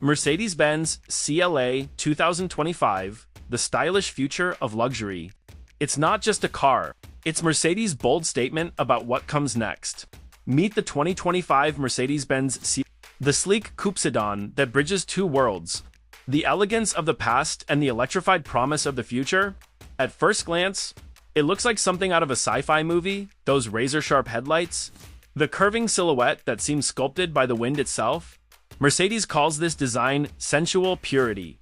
Mercedes-Benz CLA 2025, the stylish future of luxury. It's not just a car, it's Mercedes' bold statement about what comes next. Meet the 2025 Mercedes-Benz CLA, the sleek coupe sedan that bridges two worlds, the elegance of the past and the electrified promise of the future. At first glance, it looks like something out of a sci-fi movie, those razor-sharp headlights, the curving silhouette that seems sculpted by the wind itself. Mercedes calls this design sensual purity.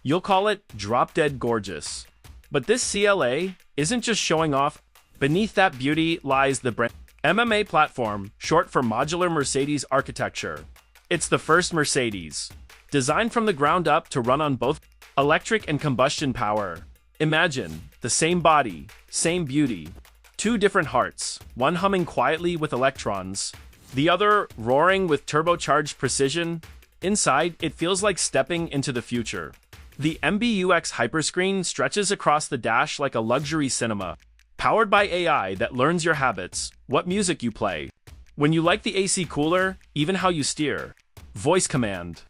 You'll call it drop-dead gorgeous. But this CLA isn't just showing off. Beneath that beauty lies the brand MMA platform, short for modular Mercedes architecture. It's the first Mercedes, designed from the ground up to run on both electric and combustion power. Imagine the same body, same beauty, two different hearts, one humming quietly with electrons, the other roaring with turbocharged precision. Inside, it feels like stepping into the future. The MBUX hyperscreen stretches across the dash like a luxury cinema, powered by AI that learns your habits, what music you play, when you like the AC cooler, even how you steer. Voice command.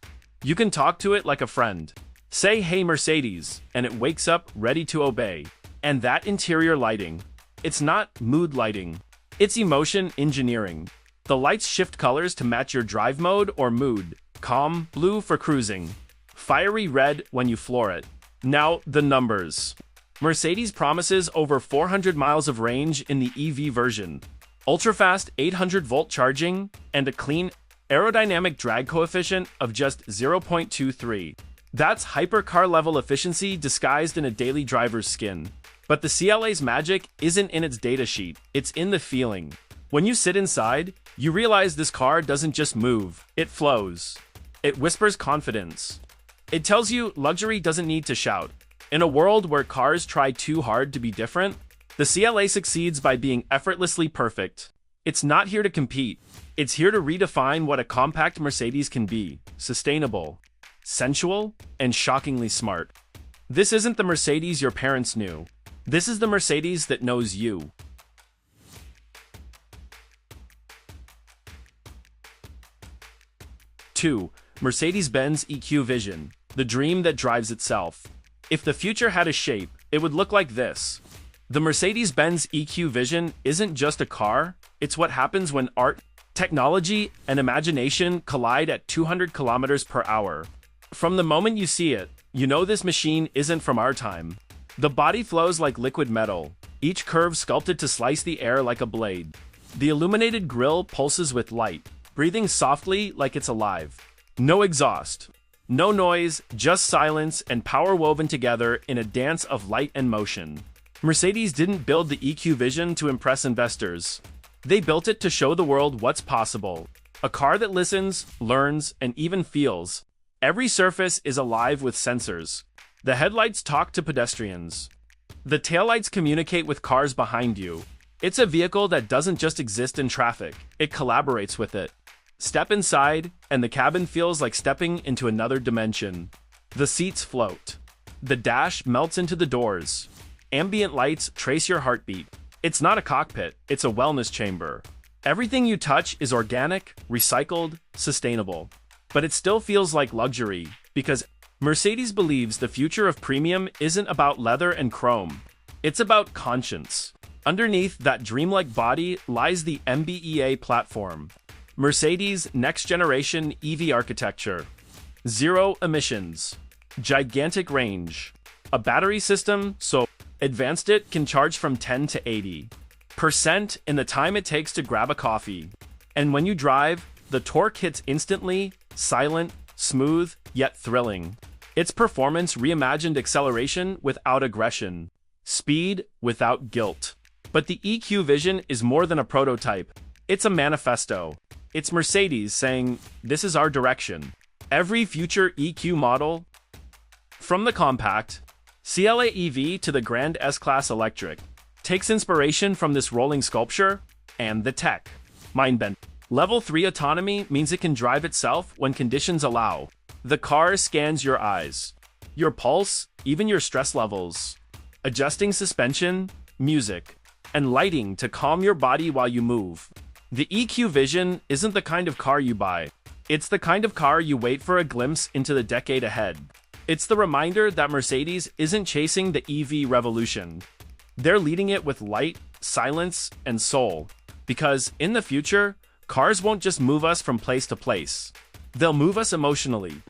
You can talk to it like a friend. Say, "Hey Mercedes," and it wakes up ready to obey. And that interior lighting. It's not mood lighting. It's emotion engineering. The lights shift colors to match your drive mode or mood. Calm blue for cruising. Fiery red when you floor it. Now, the numbers. Mercedes promises over 400 miles of range in the EV version, ultra-fast 800-volt charging, and a clean, aerodynamic drag coefficient of just 0.23. That's hypercar-level efficiency disguised in a daily driver's skin. But the CLA's magic isn't in its datasheet, it's in the feeling. When you sit inside, you realize this car doesn't just move, it flows. It whispers confidence. It tells you luxury doesn't need to shout. In a world where cars try too hard to be different, the CLA succeeds by being effortlessly perfect. It's not here to compete. It's here to redefine what a compact Mercedes can be: sustainable, sensual, and shockingly smart. This isn't the Mercedes your parents knew. This is the Mercedes that knows you. 2. Mercedes-Benz EQ Vision, the dream that drives itself. If the future had a shape, it would look like this. The Mercedes-Benz EQ Vision isn't just a car, it's what happens when art, technology, and imagination collide at 200 kilometers per hour. From the moment you see it, you know this machine isn't from our time. The body flows like liquid metal, each curve sculpted to slice the air like a blade. The illuminated grille pulses with light, breathing softly like it's alive. No exhaust, no noise, just silence and power woven together in a dance of light and motion. Mercedes didn't build the EQ Vision to impress investors. They built it to show the world what's possible. A car that listens, learns, and even feels. Every surface is alive with sensors. The headlights talk to pedestrians. The taillights communicate with cars behind you. It's a vehicle that doesn't just exist in traffic, it collaborates with it. Step inside, and the cabin feels like stepping into another dimension. The seats float. The dash melts into the doors. Ambient lights trace your heartbeat. It's not a cockpit, it's a wellness chamber. Everything you touch is organic, recycled, sustainable. But it still feels like luxury, because Mercedes believes the future of premium isn't about leather and chrome. It's about conscience. Underneath that dreamlike body lies the MBEA platform. Mercedes' next-generation EV architecture. Zero emissions. Gigantic range. A battery system so advanced it can charge from 10 to 80% in the time it takes to grab a coffee. And when you drive, the torque hits instantly, silent, smooth, yet thrilling. It's performance reimagined acceleration without aggression. Speed without guilt. But the EQ Vision is more than a prototype. It's a manifesto. It's Mercedes saying, this is our direction. Every future EQ model, from the compact CLA EV to the Grand S-Class electric, takes inspiration from this rolling sculpture and the tech. Mind-bend. Level 3 autonomy means it can drive itself when conditions allow. The car scans your eyes, your pulse, even your stress levels, adjusting suspension, music, and lighting to calm your body while you move. The EQ Vision isn't the kind of car you buy. It's the kind of car you wait for a glimpse into the decade ahead. It's the reminder that Mercedes isn't chasing the EV revolution. They're leading it with light, silence, and soul. Because in the future, cars won't just move us from place to place. They'll move us emotionally.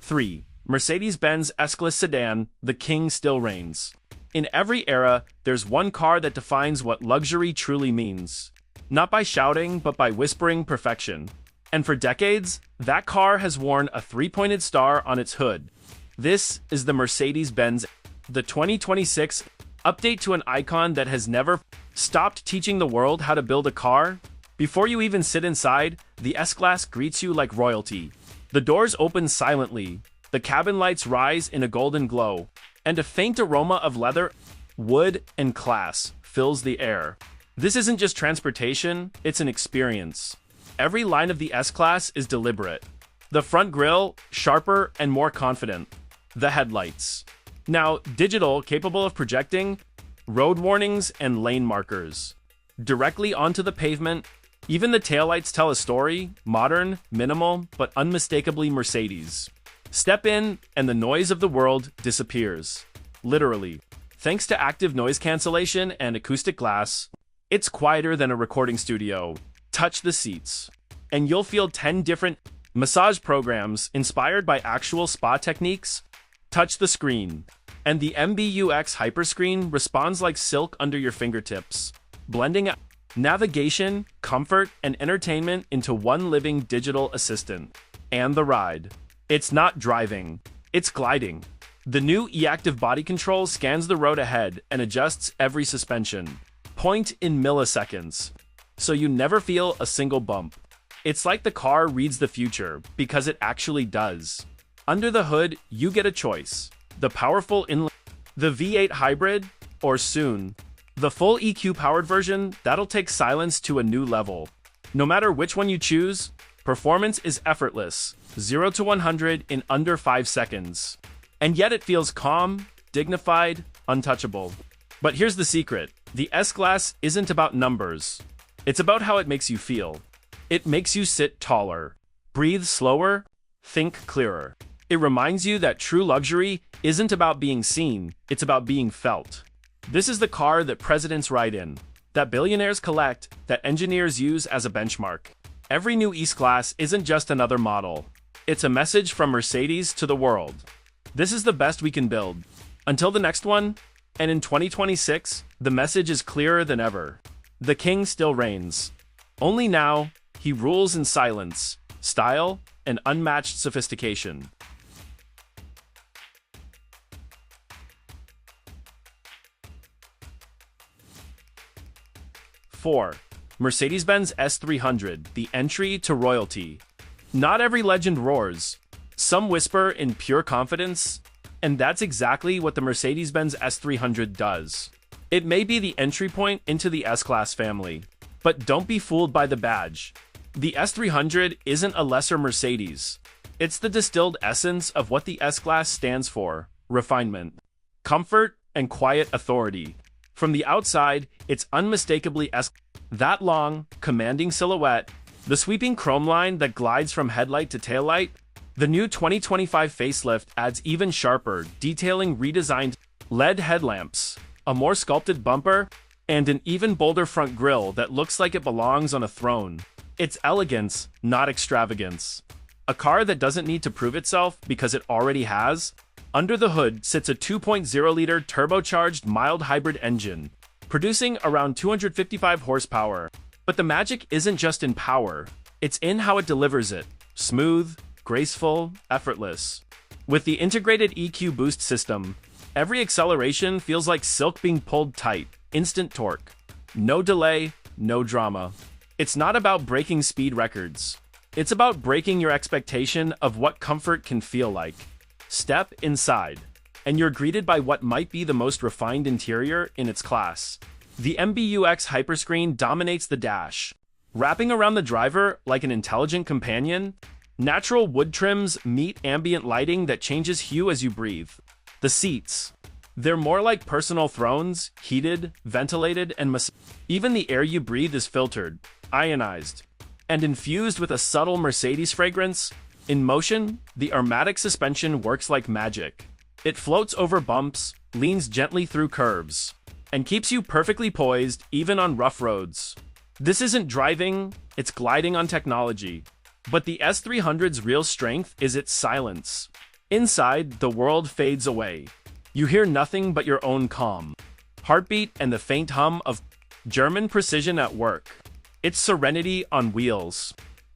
Three, Mercedes-Benz S-Class sedan, the king still reigns. In every era, there's one car that defines what luxury truly means. Not by shouting, but by whispering perfection. And for decades, that car has worn a three-pointed star on its hood. This is the Mercedes-Benz, the 2026 update to an icon that has never stopped teaching the world how to build a car. Before you even sit inside, the S-Class greets you like royalty. The doors open silently, the cabin lights rise in a golden glow, and a faint aroma of leather, wood, and class fills the air. This isn't just transportation, it's an experience. Every line of the S-Class is deliberate. The front grille, sharper and more confident. The headlights, now digital, capable of projecting road warnings and lane markers directly onto the pavement. Even the taillights tell a story, modern, minimal, but unmistakably Mercedes. Step in, and the noise of the world disappears. Literally. Thanks to active noise cancellation and acoustic glass, it's quieter than a recording studio. Touch the seats, and you'll feel 10 different massage programs inspired by actual spa techniques. Touch the screen, and the MBUX Hyperscreen responds like silk under your fingertips, blending navigation, comfort, and entertainment into one living digital assistant. And the ride. It's not driving, it's gliding. The new e-active body control scans the road ahead and adjusts every suspension point in milliseconds, so you never feel a single bump. It's like the car reads the future, because it actually does. Under the hood, you get a choice. The powerful the V8 hybrid, or soon, the full EQ-powered version that'll take silence to a new level. No matter which one you choose, performance is effortless, 0 to 100 in under 5 seconds. And yet it feels calm, dignified, untouchable. But here's the secret. The S-Class isn't about numbers. It's about how it makes you feel. It makes you sit taller, breathe slower, think clearer. It reminds you that true luxury isn't about being seen, it's about being felt. This is the car that presidents ride in, that billionaires collect, that engineers use as a benchmark. Every new S-Class isn't just another model. It's a message from Mercedes to the world. This is the best we can build. Until the next one, and in 2026, the message is clearer than ever. The king still reigns. Only now, he rules in silence, style, and unmatched sophistication. 4. Mercedes-Benz S300, the entry to royalty. Not every legend roars. Some whisper in pure confidence, and that's exactly what the Mercedes-Benz S300 does. It may be the entry point into the S-Class family, but don't be fooled by the badge. The S300 isn't a lesser Mercedes. It's the distilled essence of what the S-Class stands for: refinement, comfort, and quiet authority. From the outside, it's unmistakably that long, commanding silhouette, the sweeping chrome line that glides from headlight to taillight. The new 2025 facelift adds even sharper, detailing redesigned LED headlamps, a more sculpted bumper, and an even bolder front grille that looks like it belongs on a throne. It's elegance, not extravagance. A car that doesn't need to prove itself because it already has. Under the hood sits a 2.0-liter turbocharged mild hybrid engine, producing around 255 horsepower. But the magic isn't just in power, it's in how it delivers it. Smooth, graceful, effortless. With the integrated EQ boost system, every acceleration feels like silk being pulled tight. Instant torque. No delay, no drama. It's not about breaking speed records. It's about breaking your expectation of what comfort can feel like. Step inside, and you're greeted by what might be the most refined interior in its class. The MBUX Hyperscreen dominates the dash, wrapping around the driver like an intelligent companion. Natural wood trims meet ambient lighting that changes hue as you breathe. The seats, They're more like personal thrones, heated, ventilated, and even the air you breathe is filtered, ionized, and infused with a subtle Mercedes fragrance. In motion, the aromatic suspension works like magic. It floats over bumps, leans gently through curves, and keeps you perfectly poised even on rough roads. This isn't driving, it's gliding on technology. But the S300's real strength is its silence. Inside, the world fades away. You hear nothing but your own calm, heartbeat, and the faint hum of German precision at work. It's serenity on wheels.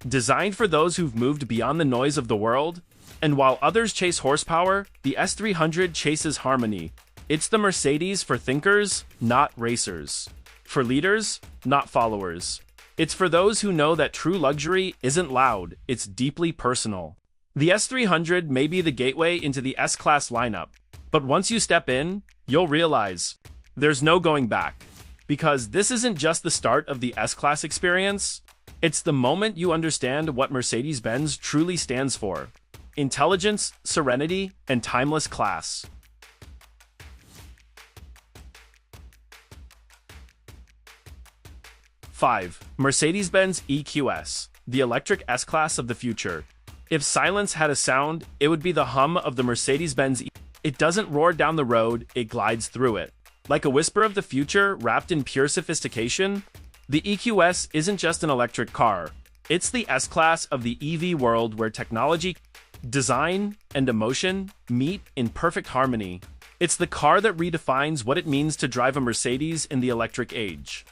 Designed for those who've moved beyond the noise of the world, and while others chase horsepower, the S300 chases harmony. It's the Mercedes for thinkers, not racers. For leaders, not followers. It's for those who know that true luxury isn't loud, it's deeply personal. The S300 may be the gateway into the S-Class lineup, but once you step in, you'll realize there's no going back. Because this isn't just the start of the S-Class experience, it's the moment you understand what Mercedes-Benz truly stands for. Intelligence, serenity, and timeless class. 5. Mercedes-Benz EQS, the electric S-Class of the future. If silence had a sound, it would be the hum of the Mercedes-Benz E. It doesn't roar down the road, it glides through it. Like a whisper of the future wrapped in pure sophistication, the EQS isn't just an electric car. It's the S-Class of the EV world where technology, design, and emotion meet in perfect harmony. It's the car that redefines what it means to drive a Mercedes in the electric age.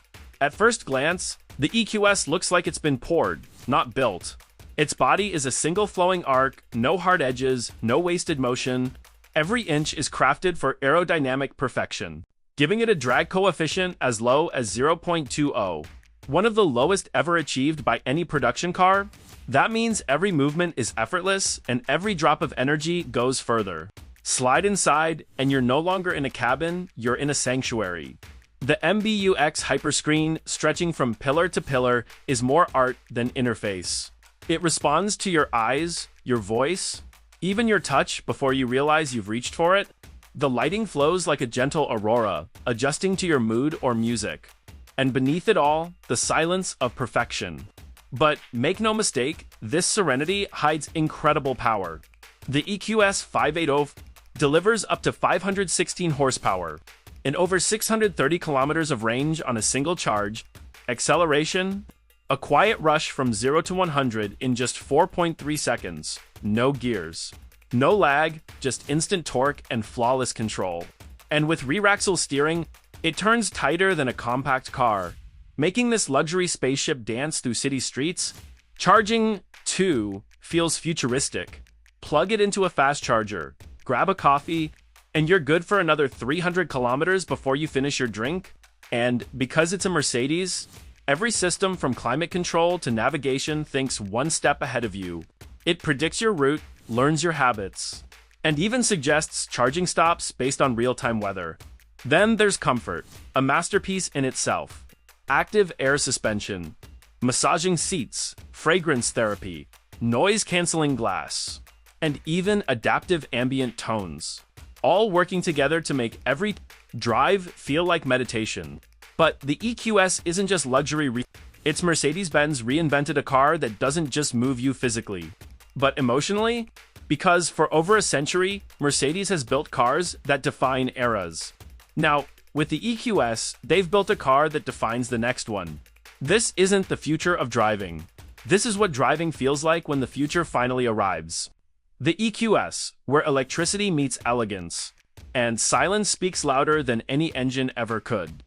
At first glance, the EQS looks like it's been poured, not built. Its body is a single flowing arc, no hard edges, no wasted motion. Every inch is crafted for aerodynamic perfection, giving it a drag coefficient as low as 0.20, one of the lowest ever achieved by any production car. That means every movement is effortless and every drop of energy goes further. Slide inside and you're no longer in a cabin, you're in a sanctuary. The MBUX hyperscreen, stretching from pillar to pillar, is more art than interface. It responds to your eyes, your voice, even your touch before you realize you've reached for it. The lighting flows like a gentle aurora, adjusting to your mood or music. And beneath it all, the silence of perfection. But make no mistake, this serenity hides incredible power. The EQS 580 delivers up to 516 horsepower and over 630 kilometers of range on a single charge, acceleration, a quiet rush from 0 to 100 in just 4.3 seconds, no gears. No lag, just instant torque and flawless control. And with re-axle steering, it turns tighter than a compact car, making this luxury spaceship dance through city streets. Charging, too, feels futuristic. Plug it into a fast charger, grab a coffee, and you're good for another 300 kilometers before you finish your drink. And because it's a Mercedes, every system from climate control to navigation thinks one step ahead of you. It predicts your route, learns your habits, and even suggests charging stops based on real-time weather. Then there's comfort, a masterpiece in itself. Active air suspension, massaging seats, fragrance therapy, noise-canceling glass, and even adaptive ambient tones, all working together to make every drive feel like meditation. But the EQS isn't just luxury, it's Mercedes-Benz reinvented a car that doesn't just move you physically, but emotionally, because for over a century, Mercedes has built cars that define eras. Now, with the EQS, they've built a car that defines the next one. This isn't the future of driving. This is what driving feels like when the future finally arrives. The EQS, where electricity meets elegance, and silence speaks louder than any engine ever could.